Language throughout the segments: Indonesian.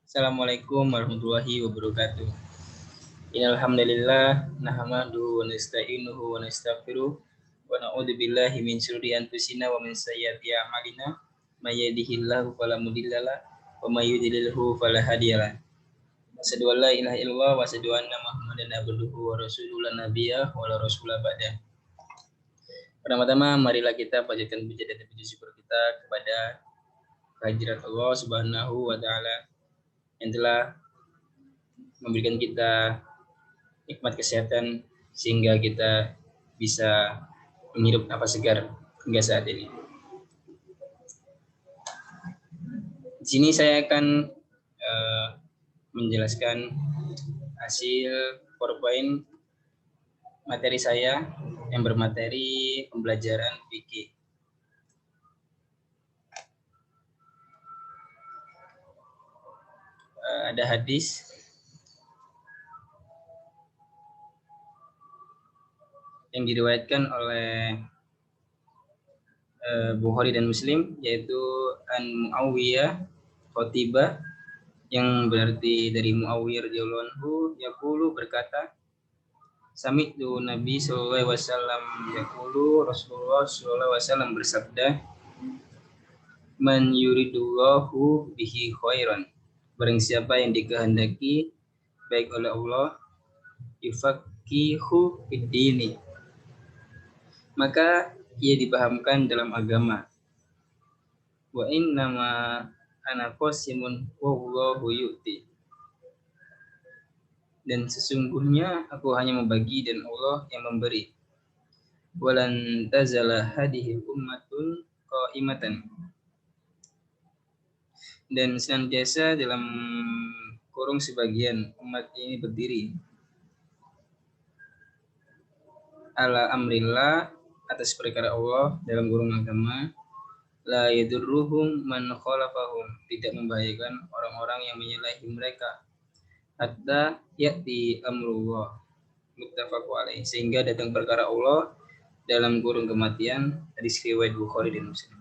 Assalamualaikum warahmatullahi wabarakatuh. Innalhamdulillah nahmaduhu wa nasta'inuhu wa nastaghfiruh wa na'udzu billahi min syururi anfusina wa min sayyiati a'malina. May yahdihillahu fala mudhillalah wa may yudlilhu fala hadiyalah. Asyhadu an la ilaha illallah wa asyhadu anna Muhammadan abduhu wa rasuluhu la nabiyya wa la rasula ba'da. Pertama-tama marilah kita panjatkan puji dan puji syukur kita kepada kehadirat Allah Subhanahu wa taala yang telah memberikan kita nikmat kesehatan sehingga kita bisa menghirup napas segar hingga saat ini. Di sini saya akan menjelaskan hasil PowerPoint materi saya yang bermateri pembelajaran fikih. Ada hadis yang diriwayatkan oleh Bukhari dan Muslim, yaitu an Muawiyah Qutibah, yang berarti dari Muawiyah radhiyallahu anhu yaqulu berkata, sami'tu Nabi sallallahu alaihi wasallam yaqulu, Rasulullah sallallahu alaihi wasallam bersabda, man yuridullahu bihi khairan, barang siapa yang dikehendaki baik oleh Allah, yufaqihu fid dini, maka ia dipahamkan dalam agama. Wa innama ana qasimun wa Allahu yu'ti, dan sesungguhnya aku hanya membagi dan Allah yang memberi. Walan tazala hadhihi ummatun qa'imatan, dan senantiasa dalam kurung sebagian umat ini berdiri, ala amrillah, atas perkara Allah, dalam kurung agama, la yadurruhum man khalafahum, tidak membahayakan orang-orang yang menyalahi mereka, hatta ya'ti amrullah, muttafaq alaih, sehingga datang perkara Allah dalam kurung kematian. Hadis riwayat Bukhari dan Muslim.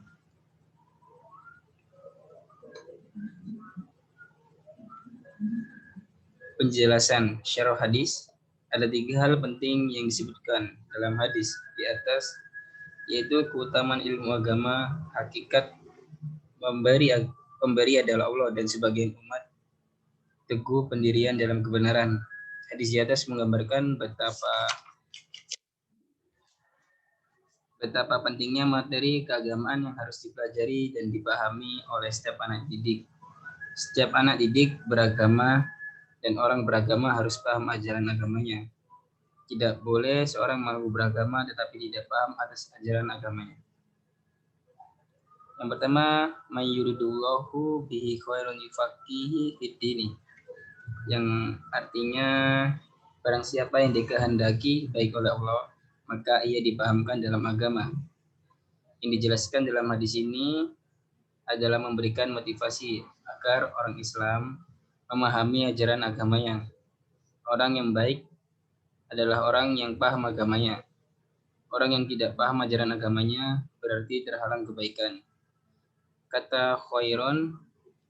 Penjelasan syarah hadis. Ada 3 hal penting yang disebutkan dalam hadis di atas, yaitu keutamaan ilmu agama, hakikat pemberi adalah Allah dan sebagian umat, teguh pendirian dalam kebenaran. Hadis di atas menggambarkan betapa pentingnya materi keagamaan yang harus dipelajari dan dipahami oleh setiap anak didik. Setiap anak didik beragama dan orang beragama harus paham ajaran agamanya. Tidak boleh seorang mau beragama tetapi tidak paham atas ajaran agamanya. Yang pertama, may yuridullahu bihi khairan yufaqihi fid dini, yang artinya barang siapa yang dikehendaki baik oleh Allah, maka ia dipahamkan dalam agama. Yang dijelaskan dalam hadis ini adalah memberikan motivasi agar orang Islam memahami ajaran agamanya. Orang yang baik adalah orang yang paham agamanya. Orang yang tidak paham ajaran agamanya berarti terhalang kebaikan. Kata khairon,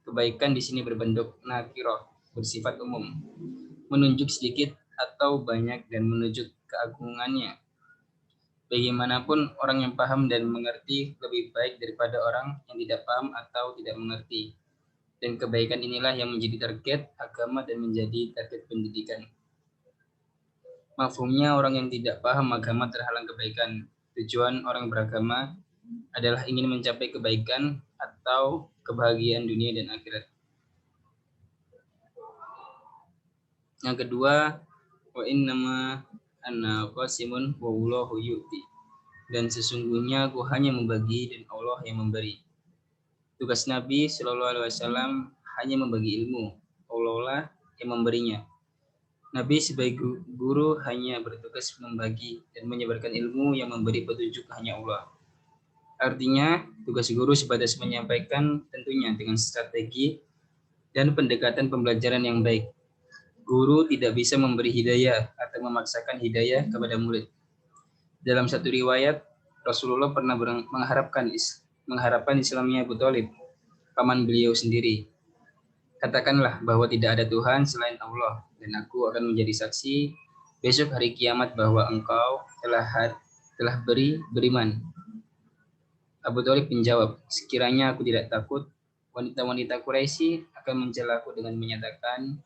kebaikan di sini berbentuk nakirah, bersifat umum, menunjuk sedikit atau banyak dan menunjuk keagungannya. Bagaimanapun orang yang paham dan mengerti lebih baik daripada orang yang tidak paham atau tidak mengerti. Dan kebaikan inilah yang menjadi target agama dan menjadi target pendidikan. Mafhumnya orang yang tidak paham agama terhalang kebaikan. Tujuan orang beragama adalah ingin mencapai kebaikan atau kebahagiaan dunia dan akhirat. Yang kedua, wa innama ana qasimun wa Allahu yu'ti, dan sesungguhnya aku hanya membagi dan Allah yang memberi. Tugas Nabi Shallallahu Alaihi Wasallam hanya membagi ilmu, Allah lah yang memberinya. Nabi sebagai guru hanya bertugas membagi dan menyebarkan ilmu, yang memberi petunjuk hanya Allah. Artinya, tugas guru sebatas menyampaikan, tentunya dengan strategi dan pendekatan pembelajaran yang baik. Guru tidak bisa memberi hidayah atau memaksakan hidayah kepada murid. Dalam satu riwayat, Rasulullah pernah mengharapkan Islamnya Abu Thalib, paman beliau sendiri. Katakanlah bahwa tidak ada Tuhan selain Allah, dan aku akan menjadi saksi besok hari kiamat bahwa engkau telah beriman. Abu Thalib menjawab, sekiranya aku tidak takut, wanita-wanita Quraisy akan mencelaku dengan menyatakan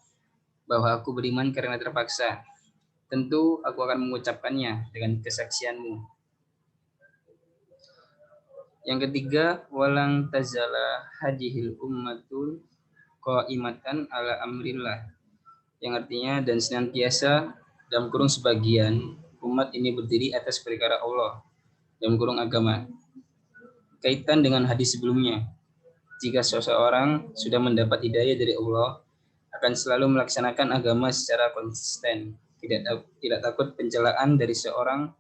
bahwa aku beriman karena terpaksa. Tentu aku akan mengucapkannya dengan kesaksianmu. Yang ketiga, walang tazala hadihil ummatul qaimatan ala amrillah. Yang artinya dan senantiasa dalam kurung sebagian umat ini berdiri atas perkara Allah dalam kurung agama. Kaitan dengan hadis sebelumnya, jika seseorang sudah mendapat hidayah dari Allah, akan selalu melaksanakan agama secara konsisten, tidak takut pencelaan dari seorang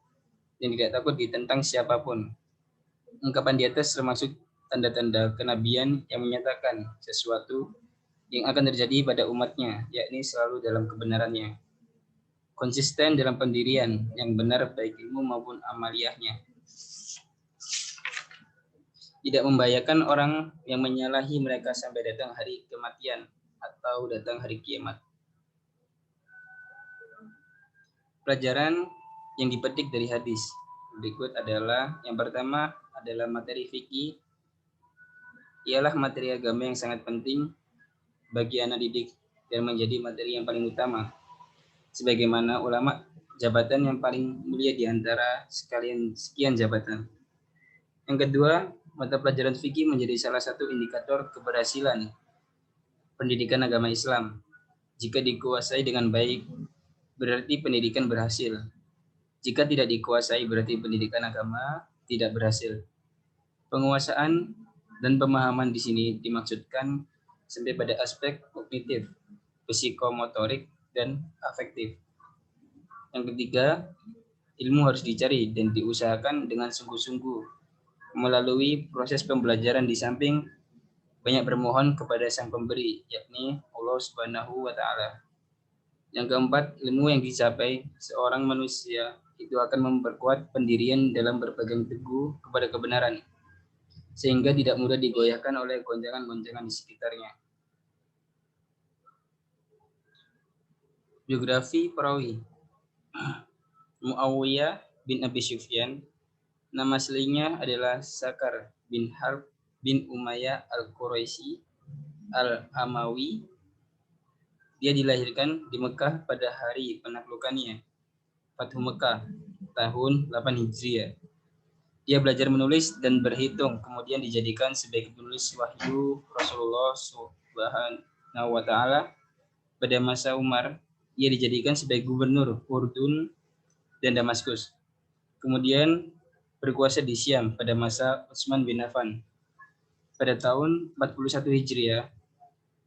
dan tidak takut ditentang siapapun. Ungkapan di atas termasuk tanda-tanda kenabian yang menyatakan sesuatu yang akan terjadi pada umatnya, yakni selalu dalam kebenarannya. Konsisten dalam pendirian yang benar baik ilmu maupun amaliyahnya. Tidak membahayakan orang yang menyalahi mereka sampai datang hari kematian atau datang hari kiamat. Pelajaran yang dipetik dari hadis berikut adalah, yang pertama adalah materi fikih, ialah materi agama yang sangat penting bagi anak didik dan menjadi materi yang paling utama. Sebagaimana ulama, jabatan yang paling mulia di antara sekian jabatan. Yang kedua, mata pelajaran fikih menjadi salah satu indikator keberhasilan pendidikan agama Islam. Jika dikuasai dengan baik, berarti pendidikan berhasil. Jika tidak dikuasai, berarti pendidikan agama tidak berhasil. Penguasaan dan pemahaman di sini dimaksudkan sampai pada aspek kognitif, psikomotorik, dan afektif. Yang ketiga, ilmu harus dicari dan diusahakan dengan sungguh-sungguh melalui proses pembelajaran di samping banyak bermohon kepada sang pemberi, yakni Allah Subhanahu wa Ta'ala. Yang keempat, ilmu yang dicapai seorang manusia itu akan memperkuat pendirian dalam berpegang teguh kepada kebenaran, sehingga tidak mudah digoyahkan oleh goncangan-goncangan di sekitarnya. Biografi perawi Muawiyah bin Abi Sufyan. Nama aslinya adalah Sakar bin Harb bin Umayyah al-Quraisy al-Amawi. Dia dilahirkan di Mekah pada hari penaklukannya, Fathu Mekah, tahun 8 Hijriah. Dia belajar menulis dan berhitung, kemudian dijadikan sebagai penulis wahyu Rasulullah Subhanahu wa Ta'ala. Pada masa Umar, ia dijadikan sebagai gubernur Urdun dan Damaskus. Kemudian berkuasa di Syam pada masa Utsman bin Affan. Pada tahun 41 Hijriah,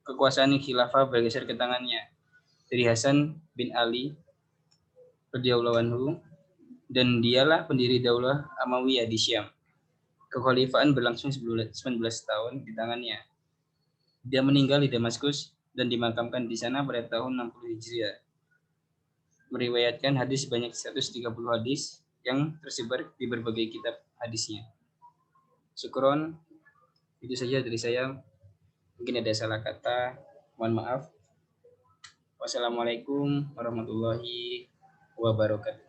kekuasaan khilafah bergeser ke tangannya dari Hasan bin Ali radhiyallahu anhu, dan dialah pendiri Daulah Amawiyah di Syam. Kekhalifahan berlangsung 19 tahun di tangannya. Dia meninggal di Damaskus dan dimakamkan di sana pada tahun 60 Hijriah. Meriwayatkan hadis sebanyak 130 hadis yang tersebar di berbagai kitab hadisnya. Syukron, itu saja dari saya. Mungkin ada salah kata, mohon maaf. Wassalamualaikum warahmatullahi wabarakatuh.